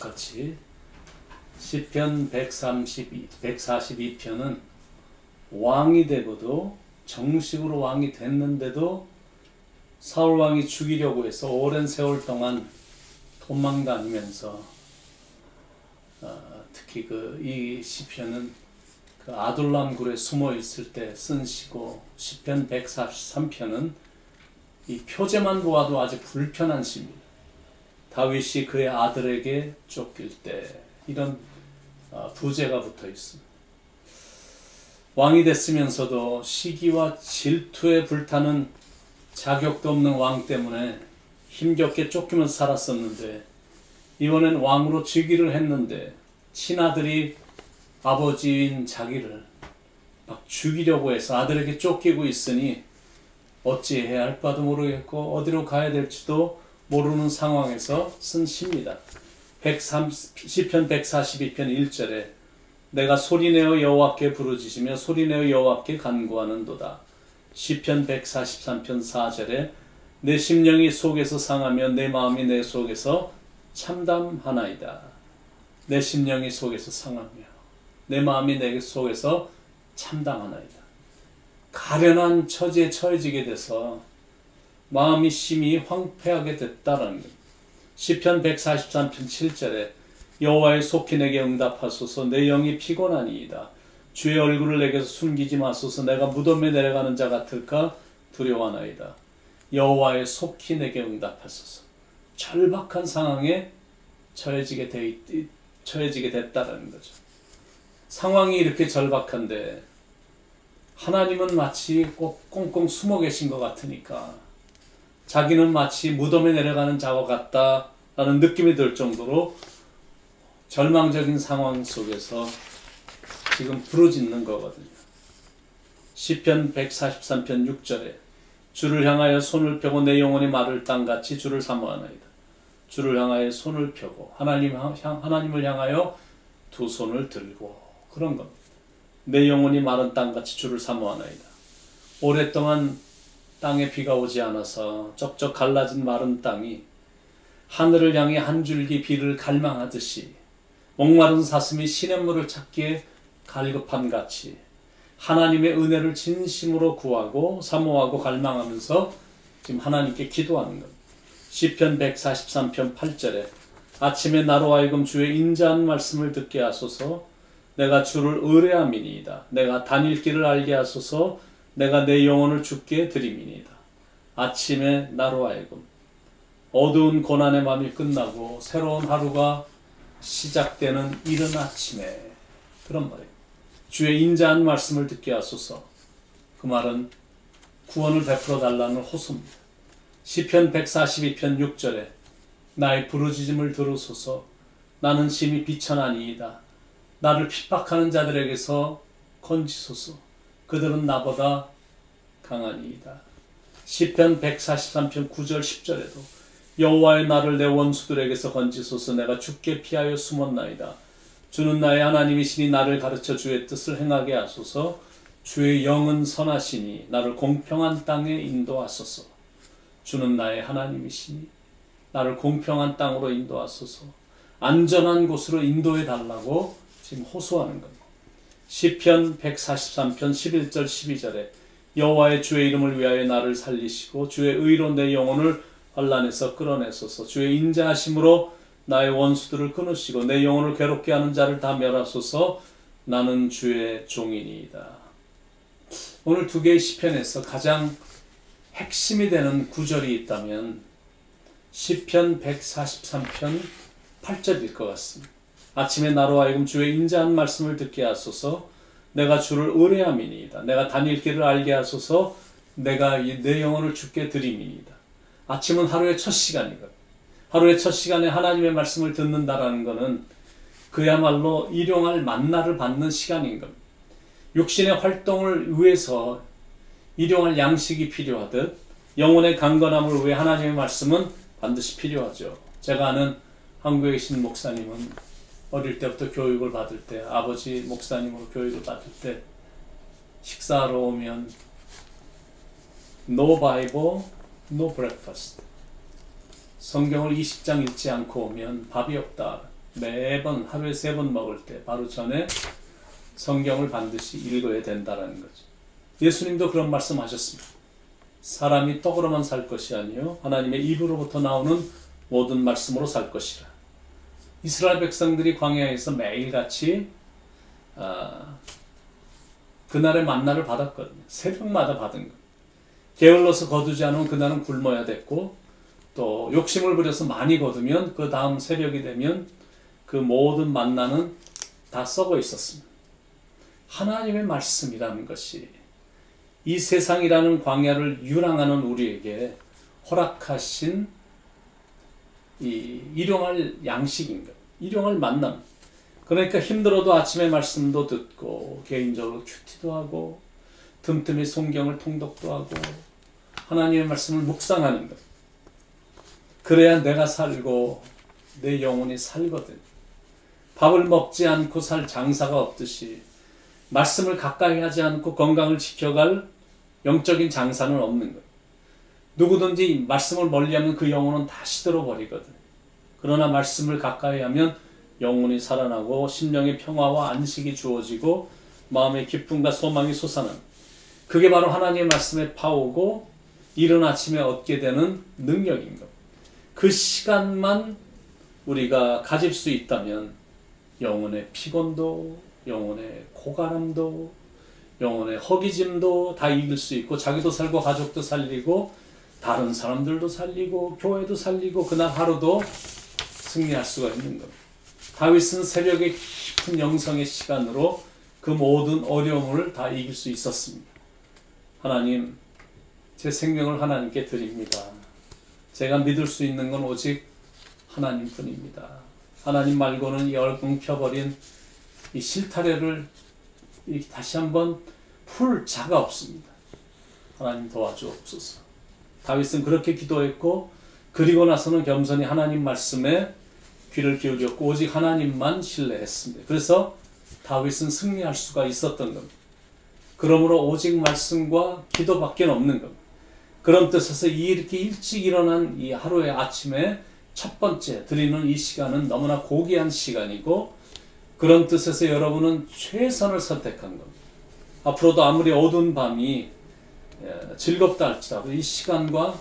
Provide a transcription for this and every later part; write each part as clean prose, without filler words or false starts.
똑같이 시편 142편은 왕이 되고도 정식으로 왕이 됐는데도 사울 왕이 죽이려고 해서 오랜 세월 동안 도망다니면서 특히 이 시편은 그 아둘람 굴에 숨어 있을 때 쓴 시고, 시편 143편은 이 표제만 보아도 아주 불편한 시입니다. 다윗이 그의 아들에게 쫓길 때 이런 부제가 붙어 있습니다. 왕이 됐으면서도 시기와 질투에 불타는 자격도 없는 왕 때문에 힘겹게 쫓기면서 살았었는데, 이번엔 왕으로 즉위를 했는데 친아들이 아버지인 자기를 막 죽이려고 해서 아들에게 쫓기고 있으니 어찌해야 할까도 모르겠고 어디로 가야 될지도 모르는 상황에서 쓴 시입니다. 시편 142편 1절에 내가 소리내어 여호와께 부르짖으며 소리내어 여호와께 간구하는도다. 시편 143편 4절에 내 심령이 속에서 상하며 내 마음이 내 속에서 참담하나이다. 내 심령이 속에서 상하며 내 마음이 내 속에서 참담하나이다. 가련한 처지에 처해지게 돼서 마음이 심히 황폐하게 됐다라는 것. 시편 143편 7절에 여호와의 속히 내게 응답하소서. 내 영이 피곤하니이다. 주의 얼굴을 내게서 숨기지 마소서. 내가 무덤에 내려가는 자 같을까 두려워하나이다. 여호와의 속히 내게 응답하소서. 절박한 상황에 처해지게 됐다라는 거죠. 상황이 이렇게 절박한데 하나님은 마치 꼭 꽁꽁 숨어 계신 것 같으니까 자기는 마치 무덤에 내려가는 자와 같다라는 느낌이 들 정도로 절망적인 상황 속에서 지금 부르짖는 거거든요. 시편 143편 6절에 주를 향하여 손을 펴고 내 영혼이 마를 땅같이 주를 사모하나이다. 주를 향하여 손을 펴고 하나님을 향하여 두 손을 들고 그런 겁니다. 내 영혼이 마른 땅같이 주를 사모하나이다. 오랫동안 땅에 비가 오지 않아서 쩍쩍 갈라진 마른 땅이 하늘을 향해 한 줄기 비를 갈망하듯이 목마른 사슴이 시냇물을 찾기에 갈급함 같이 하나님의 은혜를 진심으로 구하고 사모하고 갈망하면서 지금 하나님께 기도하는 겁니다. 시편 143편 8절에 아침에 나로 하여금 주의 인자한 말씀을 듣게 하소서. 내가 주를 의뢰함이니이다. 내가 다닐 길을 알게 하소서. 내가 내 영혼을 주께 드림이니이다. 아침에 나로 하여금 어두운 고난의 밤이 끝나고 새로운 하루가 시작되는 이른 아침에 그런 말이에요. 주의 인자한 말씀을 듣게 하소서. 그 말은 구원을 베풀어 달라는 호소입니다. 시편 142편 6절에 나의 부르짖음을 들으소서. 나는 심히 비천하니이다. 나를 핍박하는 자들에게서 건지소서. 그들은 나보다 강하니이다. 시편 143편 9절 10절에도 여호와의 나를 내 원수들에게서 건지소서. 내가 주께 피하여 숨었나이다. 주는 나의 하나님이시니 나를 가르쳐 주의 뜻을 행하게 하소서. 주의 영은 선하시니 나를 공평한 땅에 인도하소서. 주는 나의 하나님이시니 나를 공평한 땅으로 인도하소서. 안전한 곳으로 인도해 달라고 지금 호소하는 겁니다. 시편 143편 11절 12절에 여호와의 주의 이름을 위하여 나를 살리시고 주의 의로 내 영혼을 환난에서 끌어내소서. 주의 인자하심으로 나의 원수들을 끊으시고 내 영혼을 괴롭게 하는 자를 다 멸하소서. 나는 주의 종이니이다. 오늘 두 개의 시편에서 가장 핵심이 되는 구절이 있다면 시편 143편 8절일 것 같습니다. 아침에 나로 하여금 주의 인자한 말씀을 듣게 하소서. 내가 주를 의뢰함이니이다. 내가 다닐 길을 알게 하소서. 내가 내 영혼을 주께 드림이니이다. 아침은 하루의 첫 시간이거든. 하루의 첫 시간에 하나님의 말씀을 듣는다라는 것은 그야말로 일용할 만나를 받는 시간인 겁니다. 육신의 활동을 위해서 일용할 양식이 필요하듯 영혼의 강건함을 위해 하나님의 말씀은 반드시 필요하죠. 제가 아는 한국에 계신 목사님은 어릴 때부터 교육을 받을 때, 아버지 목사님으로 교육을 받을 때 식사하러 오면 No Bible, No Breakfast. 성경을 20장 읽지 않고 오면 밥이 없다. 매번 하루에 3번 먹을 때 바로 전에 성경을 반드시 읽어야 된다는 거죠. 예수님도 그런 말씀하셨습니다. 사람이 떡으로만 살 것이 아니요 하나님의 입으로부터 나오는 모든 말씀으로 살 것이라. 이스라엘 백성들이 광야에서 매일같이 그날의 만나를 받았거든요. 새벽마다 받은 것. 게을러서 거두지 않으면 그날은 굶어야 됐고, 또 욕심을 부려서 많이 거두면 그 다음 새벽이 되면 그 모든 만나는 다 썩어 있었습니다. 하나님의 말씀이라는 것이 이 세상이라는 광야를 유랑하는 우리에게 허락하신 이 일용할 양식인 것, 일용할 만남. 그러니까 힘들어도 아침에 말씀도 듣고 개인적으로 큐티도 하고 틈틈이 성경을 통독도 하고 하나님의 말씀을 묵상하는 것. 그래야 내가 살고 내 영혼이 살거든. 밥을 먹지 않고 살 장사가 없듯이 말씀을 가까이 하지 않고 건강을 지켜갈 영적인 장사는 없는 것. 누구든지 말씀을 멀리하면 그 영혼은 다 시들어버리거든. 그러나 말씀을 가까이 하면 영혼이 살아나고 심령의 평화와 안식이 주어지고 마음의 기쁨과 소망이 솟아나는, 그게 바로 하나님의 말씀에 파오고 이른 아침에 얻게 되는 능력인 것. 그 시간만 우리가 가질 수 있다면 영혼의 피곤도, 영혼의 고가람도, 영혼의 허기짐도 다 이길 수 있고 자기도 살고 가족도 살리고 다른 사람들도 살리고 교회도 살리고 그날 하루도 승리할 수가 있는 겁니다. 다윗은 새벽의 깊은 영성의 시간으로 그 모든 어려움을 다 이길 수 있었습니다. 하나님, 제 생명을 하나님께 드립니다. 제가 믿을 수 있는 건 오직 하나님뿐입니다. 하나님 말고는 이 얽혀버린 이 실타래를 다시 한번 풀 자가 없습니다. 하나님 도와주옵소서. 다윗은 그렇게 기도했고 그리고 나서는 겸손히 하나님 말씀에 귀를 기울였고 오직 하나님만 신뢰했습니다. 그래서 다윗은 승리할 수가 있었던 겁니다. 그러므로 오직 말씀과 기도밖에 없는 겁니다. 그런 뜻에서 이렇게 일찍 일어난 이 하루의 아침에 첫 번째 드리는 이 시간은 너무나 고귀한 시간이고, 그런 뜻에서 여러분은 최선을 선택한 겁니다. 앞으로도 아무리 어두운 밤이 즐겁다 할지라도 이 시간과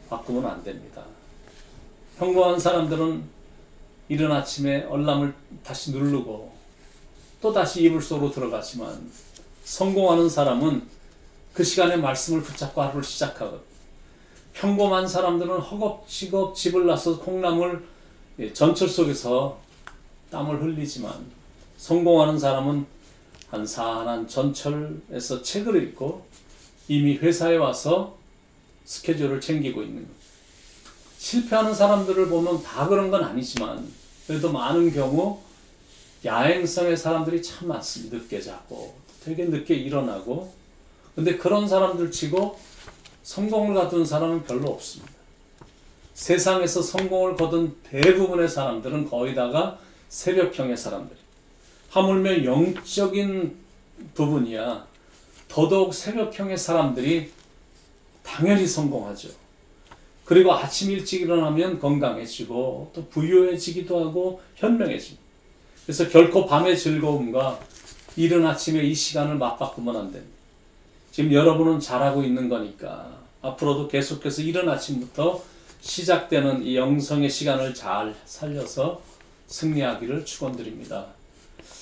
바꾸면 안 됩니다. 평범한 사람들은 이른 아침에 알람을 다시 누르고 또 다시 이불 속으로 들어가지만 성공하는 사람은 그 시간에 말씀을 붙잡고 하루를 시작하거든요. 평범한 사람들은 허겁지겁 집을 나서 콩나물 전철 속에서 땀을 흘리지만 성공하는 사람은 한산한 전철에서 책을 읽고 이미 회사에 와서 스케줄을 챙기고 있는 겁니다. 실패하는 사람들을 보면 다 그런 건 아니지만 그래도 많은 경우 야행성의 사람들이 참 많습니다. 늦게 자고 되게 늦게 일어나고, 근데 그런 사람들 치고 성공을 거둔 사람은 별로 없습니다. 세상에서 성공을 거둔 대부분의 사람들은 거의 다가 새벽형의 사람들. 하물며 영적인 부분이야 더더욱 새벽형의 사람들이 당연히 성공하죠. 그리고 아침 일찍 일어나면 건강해지고 또 부유해지기도 하고 현명해집니다. 그래서 결코 밤의 즐거움과 이른 아침에 이 시간을 맞바꾸면 안 됩니다. 지금 여러분은 잘하고 있는 거니까 앞으로도 계속해서 이른 아침부터 시작되는 이 영성의 시간을 잘 살려서 승리하기를 축원드립니다.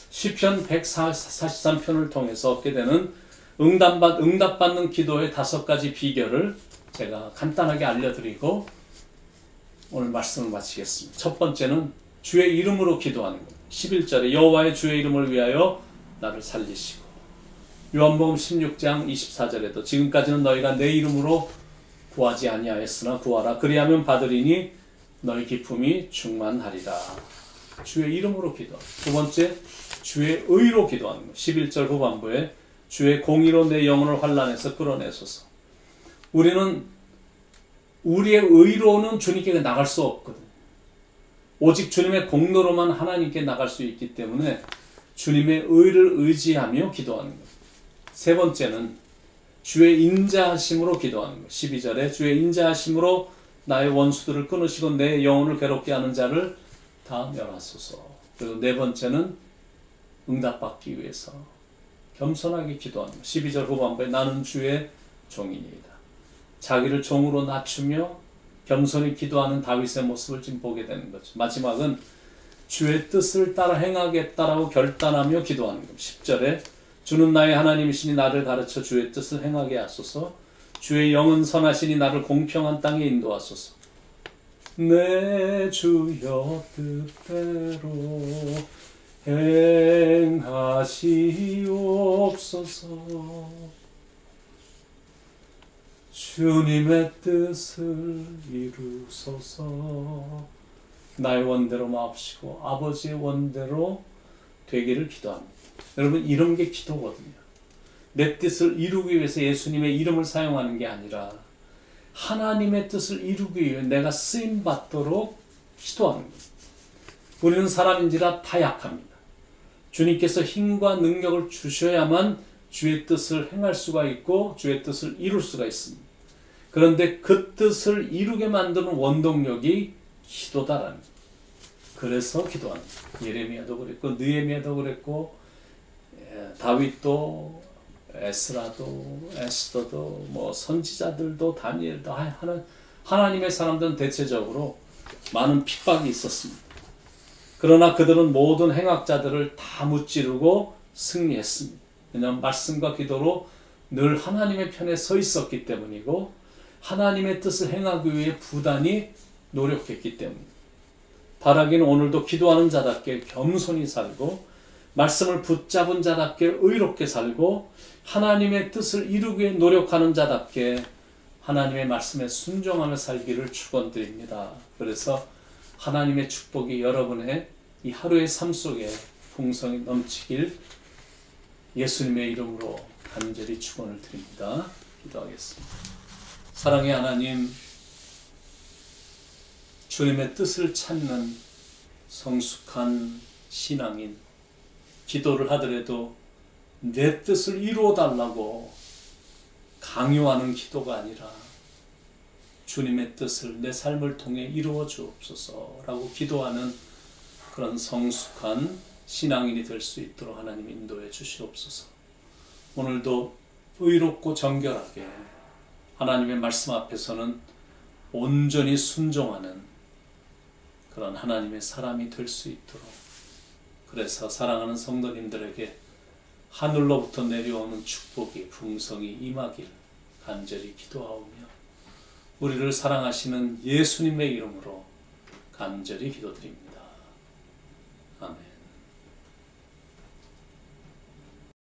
시편 143편을 통해서 얻게 되는 응답받는 기도의 5가지 비결을 제가 간단하게 알려드리고 오늘 말씀을 마치겠습니다. 첫 번째는 주의 이름으로 기도하는 것. 11절에 여호와의 주의 이름을 위하여 나를 살리시고, 요한복음 16장 24절에도 지금까지는 너희가 내 이름으로 구하지 아니하였으나 구하라 그리하면 받으리니 너희 기쁨이 충만하리라. 주의 이름으로 기도하는 것. 두 번째, 주의 의로 기도하는 것. 11절 후반부에 주의 공의로 내 영혼을 환난에서 끌어내소서. 우리는 우리의 의로는 주님께 나갈 수 없거든. 오직 주님의 공로로만 하나님께 나갈 수 있기 때문에 주님의 의를 의지하며 기도하는 것. 세 번째는 주의 인자하심으로 기도하는 것. 12절에 주의 인자하심으로 나의 원수들을 끊으시고 내 영혼을 괴롭게 하는 자를 다 멸하소서. 그리고 네 번째는 응답받기 위해서 겸손하게 기도하는 것. 12절 후반부에 나는 주의 종이니이다. 자기를 종으로 낮추며 겸손히 기도하는 다윗의 모습을 지금 보게 되는 거죠. 마지막은 주의 뜻을 따라 행하겠다라고 결단하며 기도하는 겁니다. 10절에 주는 나의 하나님이시니 나를 가르쳐 주의 뜻을 행하게 하소서. 주의 영은 선하시니 나를 공평한 땅에 인도하소서. 내 주여 뜻대로 행하시옵소서. 주님의 뜻을 이루소서. 나의 원대로 마옵시고 아버지의 원대로 되기를 기도합니다. 여러분, 이런 게 기도거든요. 내 뜻을 이루기 위해서 예수님의 이름을 사용하는 게 아니라 하나님의 뜻을 이루기 위해 내가 쓰임받도록 기도하는 거예요. 우리는 사람인지라 다 약합니다. 주님께서 힘과 능력을 주셔야만 주의 뜻을 행할 수가 있고 주의 뜻을 이룰 수가 있습니다. 그런데 그 뜻을 이루게 만드는 원동력이 기도다라는 거예요. 그래서 기도합니다. 예레미야도 그랬고 느헤미야도 그랬고 다윗도 에스라도 에스더도 뭐 선지자들도 다니엘도 하나님의 사람들은 대체적으로 많은 핍박이 있었습니다. 그러나 그들은 모든 행악자들을 다 무찌르고 승리했습니다. 왜냐하면 말씀과 기도로 늘 하나님의 편에 서 있었기 때문이고 하나님의 뜻을 행하기 위해 부단히 노력했기 때문입니다. 바라기는 오늘도 기도하는 자답게 겸손히 살고 말씀을 붙잡은 자답게 의롭게 살고 하나님의 뜻을 이루기 위해 노력하는 자답게 하나님의 말씀에 순종하며 살기를 축원드립니다. 그래서 하나님의 축복이 여러분의 이 하루의 삶 속에 풍성히 넘치길 예수님의 이름으로 간절히 축원을 드립니다. 기도하겠습니다. 사랑의 하나님, 주님의 뜻을 찾는 성숙한 신앙인, 기도를 하더라도 내 뜻을 이루어 달라고 강요하는 기도가 아니라 주님의 뜻을 내 삶을 통해 이루어 주옵소서라고 기도하는 그런 성숙한 신앙인이 될 수 있도록 하나님 인도해 주시옵소서. 오늘도 의롭고 정결하게 하나님의 말씀 앞에서는 온전히 순종하는 그런 하나님의 사람이 될 수 있도록, 그래서 사랑하는 성도님들에게 하늘로부터 내려오는 축복이 풍성히 임하길 간절히 기도하오며 우리를 사랑하시는 예수님의 이름으로 간절히 기도드립니다.